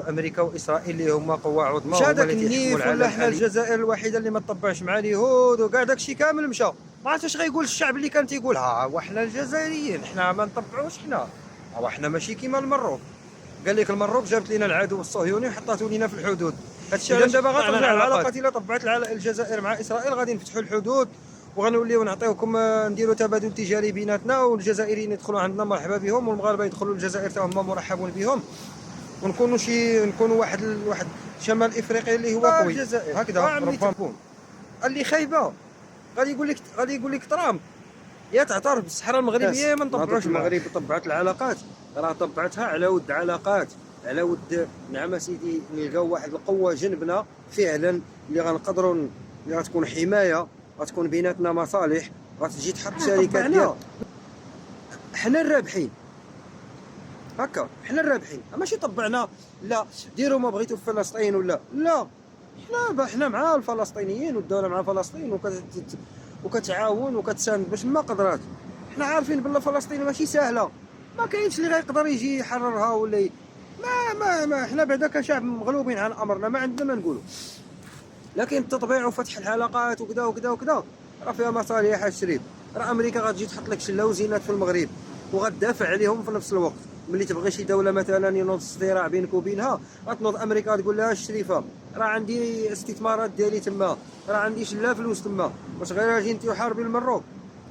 امريكا واسرائيل اللي هما قوى عظمى مشى هما داك اللي تيحكموا النيف، العالم ولا حنا الحالي. الجزائر الوحيده اللي ما تطبعش مع اليهود وكاع داكشي كامل مشى. ما عرفتش غيقول الشعب اللي كان تيقول وحنا الجزائريين حنا ما نطبعوش حنا، حنا ماشي كيما المروك. قال لك المروك جابت لنا العدو الصهيوني وحطاتو لينا في الحدود. هادشي علاش دابا غترجع العلاقات. الا طبعت الجزائر مع اسرائيل غادي نفتحوا الحدود وغنوليو نعطيوكم نديروا تبادل تجاري بيناتنا، والجزائريين يدخلوا عندنا مرحبا بهم والمغاربه يدخلوا الجزائر حتى هما مرحبون بهم، نكونوا واحد شمال افريقيا اللي هو قوي. الجزائر هكذا ربما اللي خايبه غادي يقول لك ترامب يا تعترف بالصحراء المغربيه ما نطبعوش. المغرب طبعت العلاقات، راه طبعتها على ود علاقات، على ود نعم سيدي نلقاو واحد القوه جنبنا فعلا اللي غنقدروا اللي غتكون حمايه، غتكون بيناتنا مصالح، غتجي تحط شركات ديال حنا الرابحين. هكا حنا الرابحين، ماشي طبعنا لا ديروا ما بغيتوا في فلسطين ولا لا. حنا مع الفلسطينيين والدوله مع فلسطين وكتعاون وكتساند باش ما قدرات. حنا عارفين بلا فلسطين ماشي سهله، ما كاينش اللي غيقدر يجي يحررها ولا ما حنا بعدا كشعب مغلوبين على امرنا، ما عندنا ما نقولوا. لكن التطبيع وفتح الحلقات وكذا وكذا وكذا راه فيها مصالح الشريف. راه امريكا غتجي تحط لك شله وزينات في المغرب وغتدافع عليهم في نفس الوقت. ملي تبغي شي دوله مثلا ينوض الصراع بينك وبينها غتنوض امريكا تقول لها الشريفه راه عندي استثمارات ديالي تما، راه عندي شله فلوس تما، واش غير اجي انت وحاربي المروك؟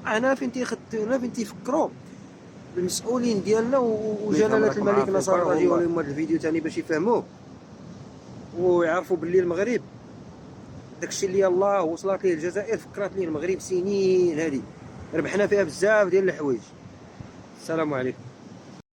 هنا فين تيفكروا المسؤولين ديالنا وجلاله الملك نصر الله يجيو لهم هذا الفيديو ثاني باش يفهموه ويعرفوا باللي المغرب داكشي اللي الله وصلت ليه الجزائر فكرت ليه المغرب سنين هذه ربحنا فيها بزاف ديال الحوايج. السلام عليكم.